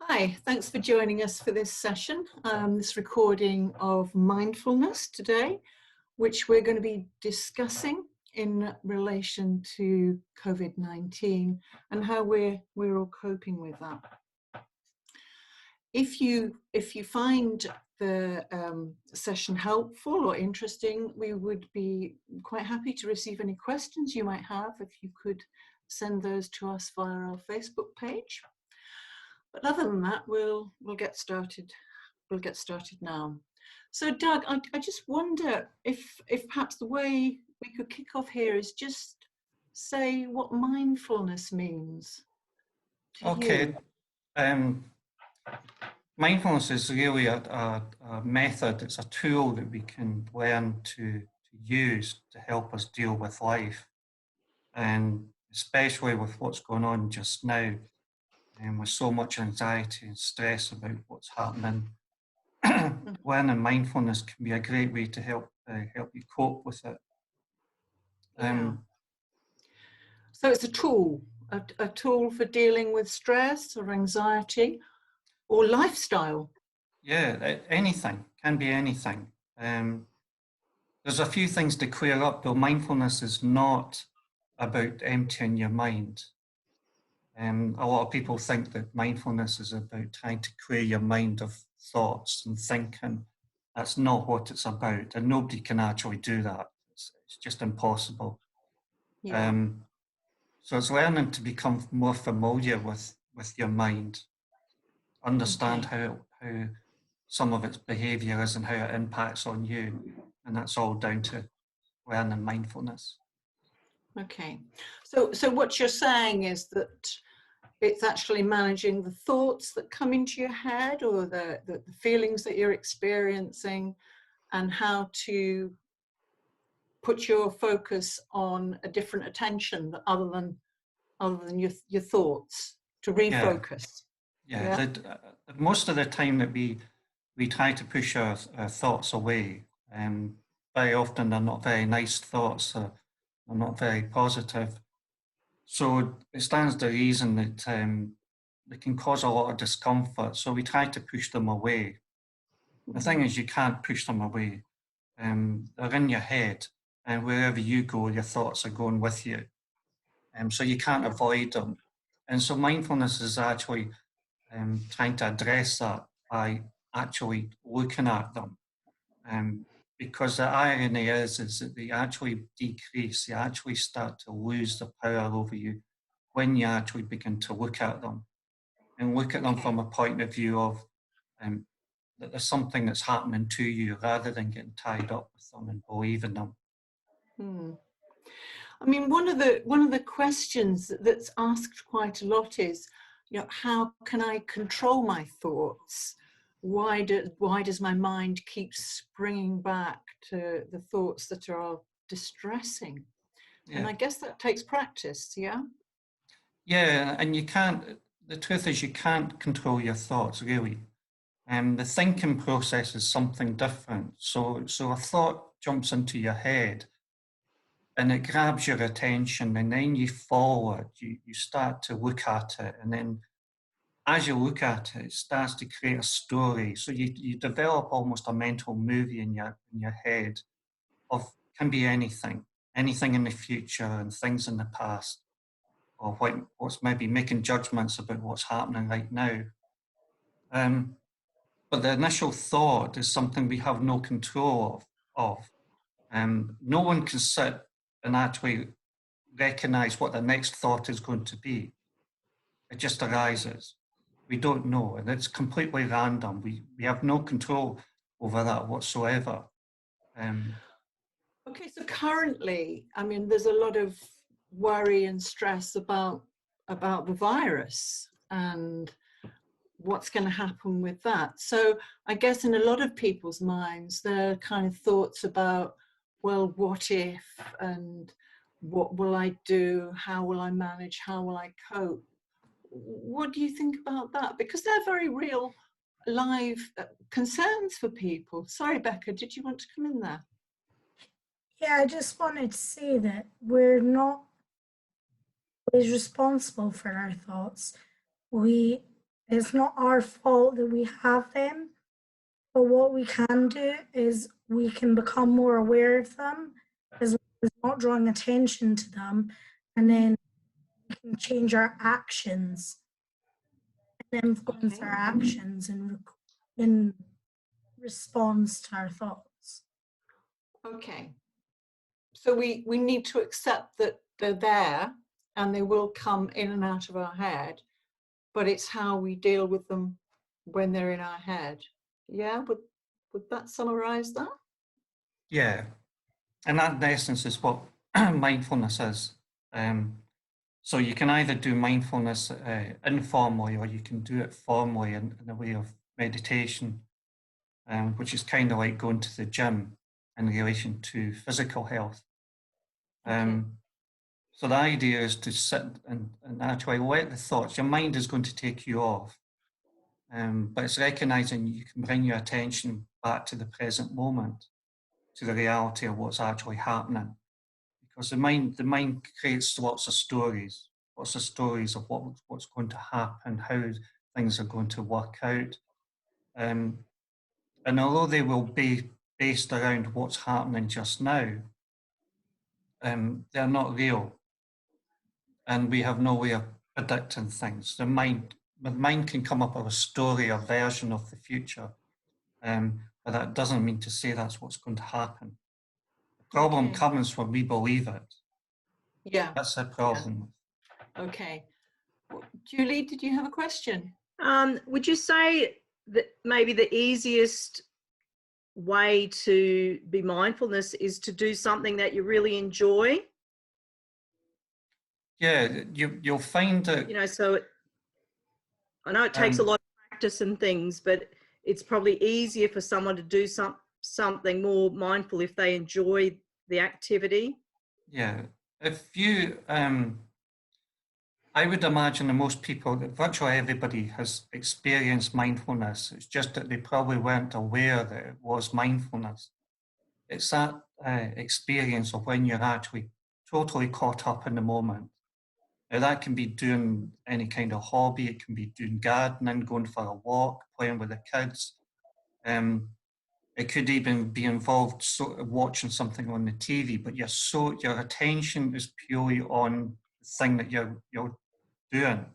Hi, thanks for joining us for this session, this recording of mindfulness today, which we're going to be discussing in relation to COVID-19 and how we're all coping with that. If you find the session helpful or interesting, we would be quite happy to receive any questions you might have if you could send those to us via our Facebook page. But other than that, we'll get started. We'll get started now. So, Doug, I just wonder if perhaps the way we could kick off here is just say what mindfulness means to Okay. you. Mindfulness is really a method, it's a tool that we can learn to use to help us deal with life. And especially with what's going on just now, and with so much anxiety and stress about what's happening, learning mindfulness can be a great way to help you cope with it. So it's a tool for dealing with stress or anxiety or lifestyle. Yeah, anything, can be anything. There's a few things to clear up, though. Mindfulness is not about emptying your mind. A lot of people think that mindfulness is about trying to clear your mind of thoughts and thinking. That's not what it's about, and nobody can actually do that. It's just impossible. Yeah. So it's learning to become more familiar with your mind, understand how some of its behaviour is and how it impacts on you, and that's all down to learning mindfulness. Okay. So what you're saying is that it's actually managing the thoughts that come into your head or the feelings that you're experiencing and how to put your focus on a different attention other than your thoughts to refocus. Yeah. Most of the time that we try to push our thoughts away, very often they're not very nice thoughts, they're not very positive. So it stands to reason that they can cause a lot of discomfort, so we try to push them away. The thing is, you can't push them away. They're in your head, and wherever you go, your thoughts are going with you. So you can't avoid them. And so mindfulness is actually trying to address that by actually looking at them. Because the irony is that they actually decrease, they actually start to lose the power over you when you actually begin to look at them and look at them from a point of view of that there's something that's happening to you rather than getting tied up with them and believing them. I mean, one of the questions that's asked quite a lot is, how can I control my thoughts? Why does my mind keep springing back to the thoughts that are distressing? Yeah. And I guess that takes practice, yeah? Yeah, and you can't, the truth is you can't control your thoughts, really. The thinking process is something different. So a thought jumps into your head and it grabs your attention, and then you follow it, you start to look at it, and then as you look at it, it starts to create a story. So you develop almost a mental movie in your head of, can be anything in the future and things in the past, or what's maybe making judgments about what's happening right now. But the initial thought is something we have no control of. No one can sit and actually recognize what the next thought is going to be. It just arises. We don't know, and it's completely random. We have no control over that whatsoever. Okay, so currently, I mean, there's a lot of worry and stress about the virus and what's going to happen with that. So I guess in a lot of people's minds, there are kind of thoughts about, well, what if, and what will I do? How will I manage? How will I cope? What do you think about that? Because they're very real, live concerns for people. Sorry, Becca, did you want to come in there? Yeah, I just wanted to say that we're not always responsible for our thoughts. We It's not our fault that we have them, but what we can do is we can become more aware of them as well as not drawing attention to them, and then we can change our actions and influence Okay. our actions in response to our thoughts. Okay. So we need to accept that they're there and they will come in and out of our head, but it's how we deal with them when they're in our head. Yeah, would that summarize that? Yeah, and that in essence is what mindfulness is. So you can either do mindfulness informally, or you can do it formally in a way of meditation, which is kind of like going to the gym in relation to physical health. Okay. So the idea is to sit and actually let the thoughts, your mind is going to take you off, but it's recognizing you can bring your attention back to the present moment, to the reality of what's actually happening. Because the mind creates lots of stories of what's going to happen, how things are going to work out. And although they will be based around what's happening just now, they're not real. And we have no way of predicting things. The mind can come up with a story, a version of the future, but that doesn't mean to say that's what's going to happen. The problem Okay. comes when we believe it. Yeah. That's the problem. Okay. Julie, did you have a question? Would you say that maybe the easiest way to be mindfulness is to do something that you really enjoy? Yeah, you'll find that. You know, so I know it takes a lot of practice and things, but it's probably easier for someone to do something more mindful if they enjoy the activity. Yeah, if you, I would imagine that most people, that virtually everybody has experienced mindfulness. It's just that they probably weren't aware that it was mindfulness. It's that experience of when you're actually totally caught up in the moment. Now, that can be doing any kind of hobby. It can be doing gardening, going for a walk, playing with the kids. It could even be involved sort of watching something on the TV, but your attention is purely on the thing that you're doing.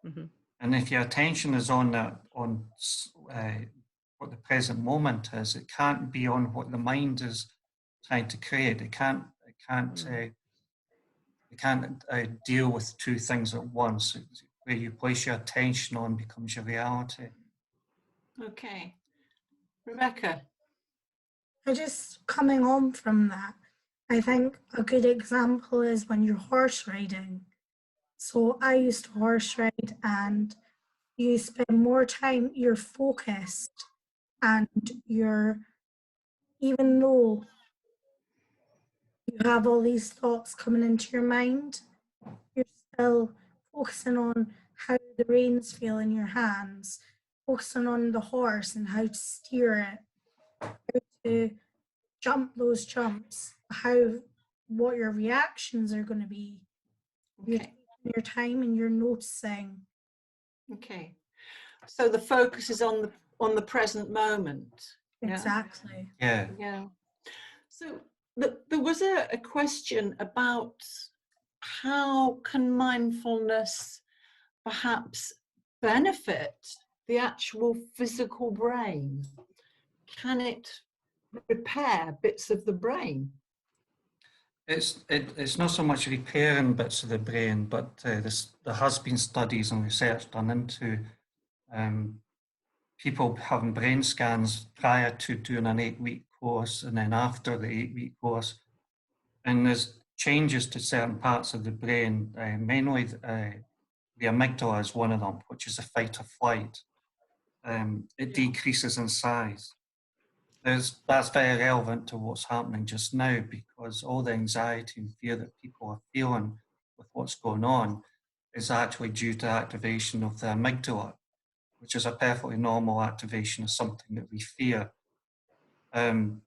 Mm-hmm. And if your attention is on that, on what the present moment is, it can't be on what the mind is trying to create. It can't deal with two things at once. Where you place your attention on becomes your reality. Okay. Rebecca. Just coming on from that, I think a good example is when you're horse riding. So I used to horse ride, and you spend more time, you're focused, and even though you have all these thoughts coming into your mind, you're still focusing on how the reins feel in your hands, focusing on the horse and how to steer it, how to jump those jumps, what your reactions are going to be. You're Okay. taking your time and you're noticing. Okay. So the focus is on the present moment. Yeah? Exactly. Yeah. Yeah. So there was a question about how can mindfulness perhaps benefit the actual physical brain? Can it repair bits of the brain? It's not so much repairing bits of the brain, but there has been studies and research done into people having brain scans prior to doing an 8-week course and then after the 8-week course. And there's changes to certain parts of the brain, mainly the amygdala is one of them, which is a fight or flight. It decreases in size. That's very relevant to what's happening just now, because all the anxiety and fear that people are feeling with what's going on is actually due to activation of the amygdala, which is a perfectly normal activation of something that we fear. And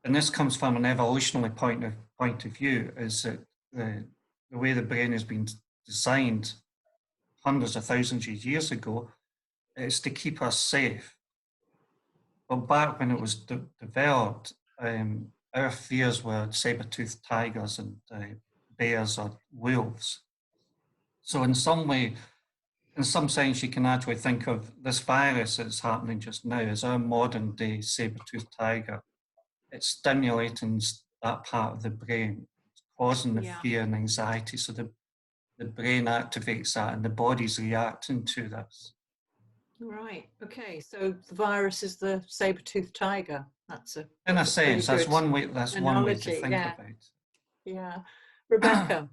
this comes from an evolutionary point of view, is that the way the brain has been designed hundreds of thousands of years ago it's to keep us safe. But back when it was developed, our fears were saber-toothed tigers and bears or wolves. So in some sense, you can actually think of this virus that's happening just now as our modern day saber-toothed tiger. It's stimulating that part of the brain, it's causing the fear and anxiety. So the brain activates that and the body's reacting to this. Right. Okay. So the virus is the saber-toothed tiger. In a sense, that's one way. That's one way to analogy, think about it. Yeah. Rebecca.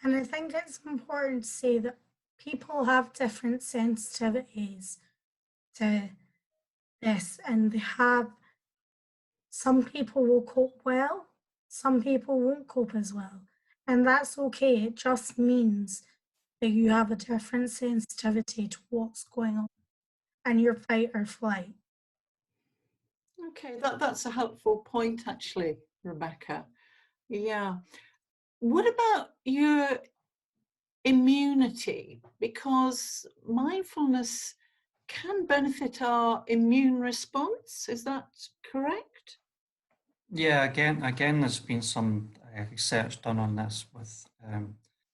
And I think it's important to say that people have different sensitivities to this, and some people will cope well, some people won't cope as well. And that's okay. It just means that you have a different sensitivity to what's going on and your fight or flight. Okay, that's a helpful point, actually, Rebecca. Yeah. What about your immunity? Because mindfulness can benefit our immune response. Is that correct? Yeah. Again, there's been some research done on this. With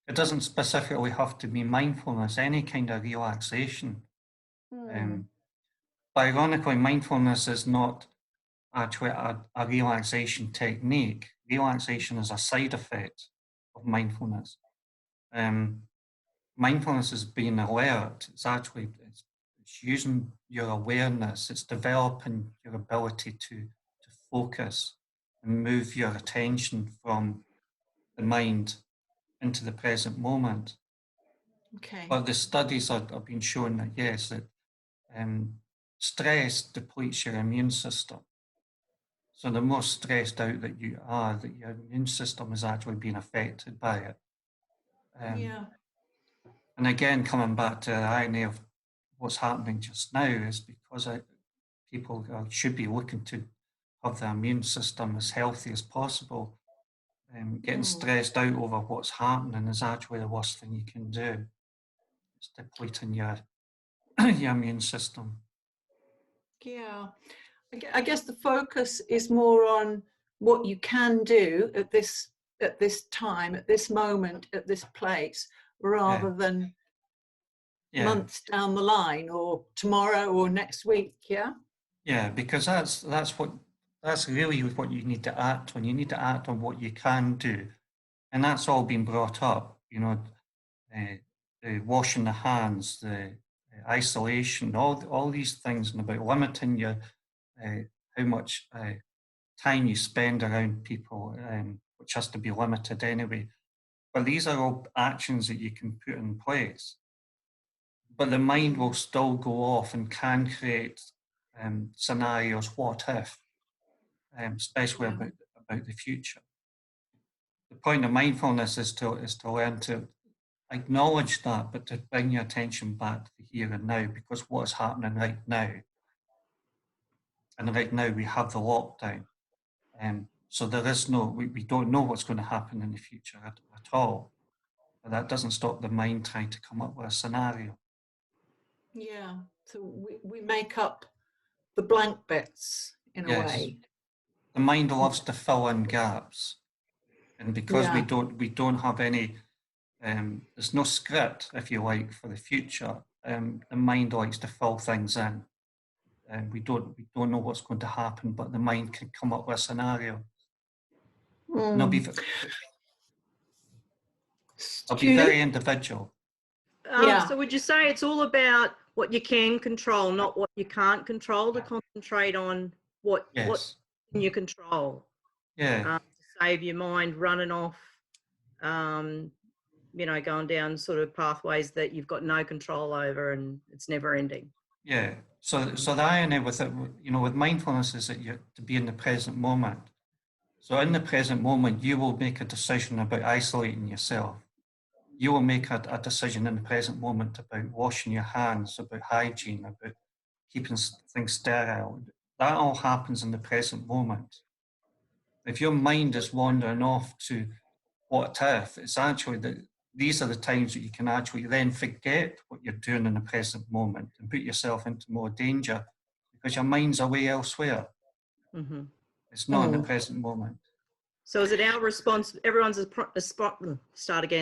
it doesn't specifically have to be mindfulness. Any kind of relaxation. But ironically, mindfulness is not actually a relaxation technique. Relaxation is a side effect of mindfulness. Mindfulness is being alert. It's using your awareness. It's developing your ability to focus and move your attention from the mind into the present moment. Okay. But the studies have been showing that yes, that stress depletes your immune system. So the more stressed out that you are, that your immune system is actually being affected by it. Yeah. And again, coming back to the irony of what's happening just now is because people should be looking to have their immune system as healthy as possible. Getting stressed out over what's happening is actually the worst thing you can do. It's depleting your your immune system. Yeah. I guess the focus is more on what you can do at this time, at this moment, at this place, rather than months down the line or tomorrow or next week. Yeah. Yeah, because that's really what you need to act on. You need to act on what you can do, and that's all been brought up. You know, the washing the hands, the isolation, all these things, and about limiting your how much time you spend around people, which has to be limited anyway. But these are all actions that you can put in place. But the mind will still go off and can create scenarios, what if, especially about the future. The point of mindfulness is to learn to acknowledge that, but to bring your attention back to the here and now, because what is happening right now, and right now we have the lockdown. So there is we don't know what's going to happen in the future at all. But that doesn't stop the mind trying to come up with a scenario. Yeah. So we make up the blank bits in a way. The mind loves to fill in gaps. And because we don't have any, there's no script, if you like, for the future. The mind likes to fill things in. We don't know what's going to happen, but the mind can come up with a scenario. And it'll be very individual. So would you say it's all about what you can control, not what you can't control, to concentrate on what can you control? Yeah. To save your mind running off, going down sort of pathways that you've got no control over and it's never ending. Yeah. So the irony with it, with mindfulness is that you're to be in the present moment. So in the present moment, you will make a decision about isolating yourself. You will make a decision in the present moment about washing your hands, about hygiene, about keeping things sterile. That all happens in the present moment. If your mind is wandering off to what if, it's actually that these are the times that you can actually then forget what you're doing in the present moment and put yourself into more danger because your mind's away elsewhere. Mm-hmm. It's not in the present moment. So is it our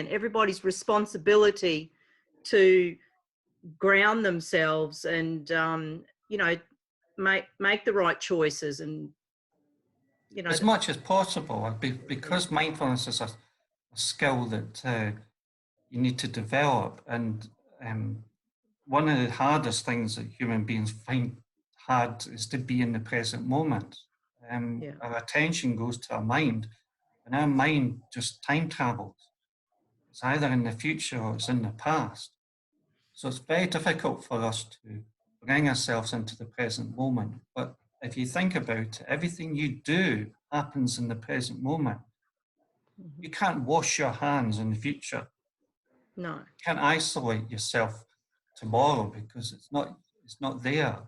everybody's responsibility to ground themselves and, you know, make the right choices and, you know. As much as possible, because mindfulness is a skill that you need to develop. And one of the hardest things that human beings find hard is to be in the present moment. Our attention goes to our mind, and our mind just time travels. It's either in the future or it's in the past. So it's very difficult for us to bring ourselves into the present moment. But if you think about it, everything you do happens in the present moment. You can't wash your hands in the future. No. You can't isolate yourself tomorrow because it's not there.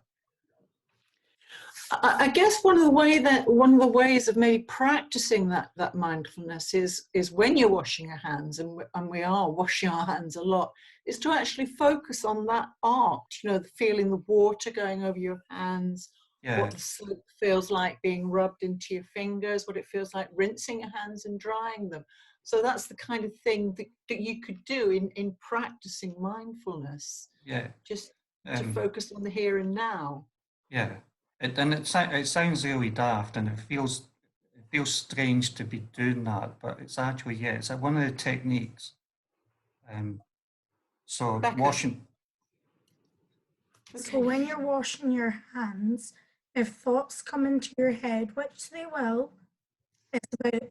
I guess one of the ways of maybe practicing that mindfulness is when you're washing your hands, and we are washing our hands a lot, is to actually focus on that art. You know, feeling the water going over your hands, what the soap feels like being rubbed into your fingers, what it feels like rinsing your hands and drying them. So that's the kind of thing that you could do in practicing mindfulness. Yeah. Just to focus on the here and now. Yeah. It sounds really daft, and it feels strange to be doing that, but it's actually, it's one of the techniques. So Becca. washing. So when you're washing your hands, if thoughts come into your head, which they will, it's about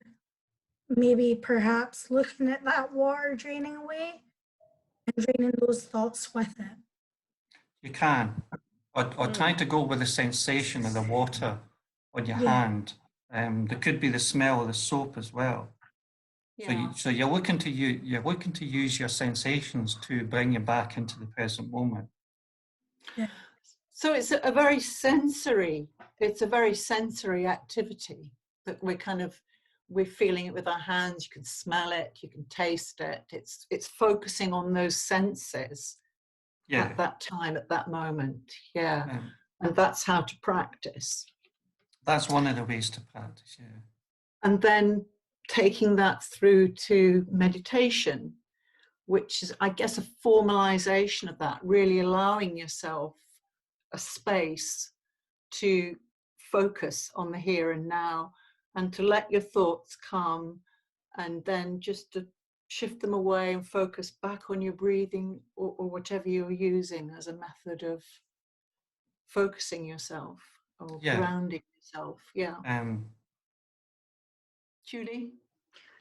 maybe perhaps looking at that water draining away and draining those thoughts with it. You can, or trying to go with the sensation of the water on your hand. There could be the smell of the soap as well. Yeah. So you're looking to use your sensations to bring you back into the present moment. Yeah. So it's a very sensory activity that we're feeling it with our hands. You can smell it, you can taste it. It's focusing on those senses at that time, at that moment. Yeah. And that's how to practice. That's one of the ways to practice, yeah. And then taking that through to meditation, which is, I guess, a formalization of that, really allowing yourself a space to focus on the here and now and to let your thoughts come, and then just to shift them away and focus back on your breathing or whatever you're using as a method of focusing yourself or grounding yourself. Julie?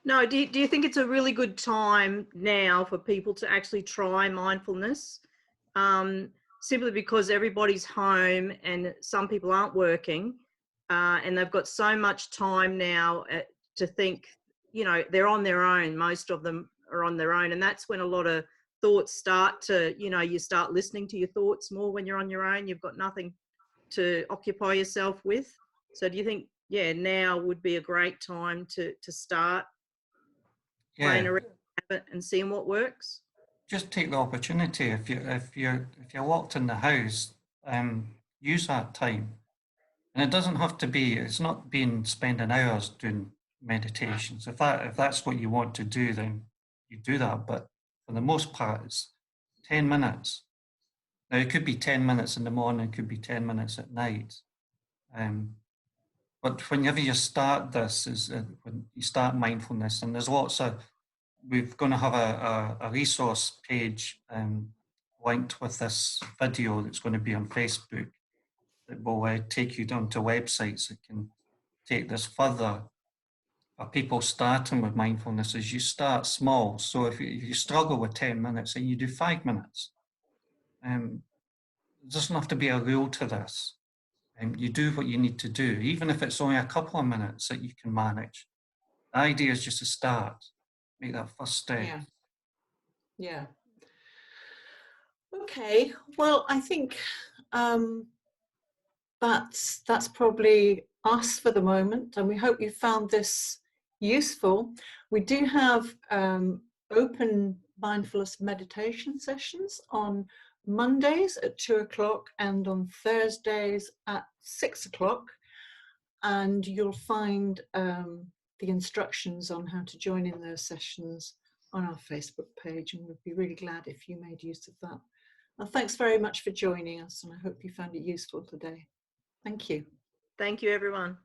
No, do you think it's a really good time now for people to actually try mindfulness? Simply because everybody's home and some people aren't working, and they've got so much time now to think, you know, they're on their own. Most of them are on their own. And that's when a lot of thoughts start to, you know, you start listening to your thoughts more when you're on your own. You've got nothing to occupy yourself with. So do you think, now would be a great time to start playing around and seeing what works? Just take the opportunity. If you're locked in the house, use that time. And it doesn't have to be. It's not spending hours doing meditations. If that's what you want to do, then you do that. But for the most part, it's 10 minutes. Now it could be 10 minutes in the morning. It could be 10 minutes at night. But whenever you start this, when you start mindfulness, and there's we're going to have a resource page linked with this video that's going to be on Facebook that will take you down to websites that can take this further. For people starting with mindfulness, is you start small. So if you struggle with 10 minutes, then you do 5 minutes. There doesn't have to be a rule to this. You do what you need to do, even if it's only a couple of minutes that you can manage. The idea is just to start, make that first step. Yeah. Okay. Well, I think that's probably us for the moment, and we hope you found this useful. We do have open mindfulness meditation sessions on Mondays at 2 o'clock and on Thursdays at 6 o'clock. And you'll find the instructions on how to join in those sessions on our Facebook page, and we'd be really glad if you made use of that. Well, thanks very much for joining us, and I hope you found it useful today. Thank you. Thank you, everyone.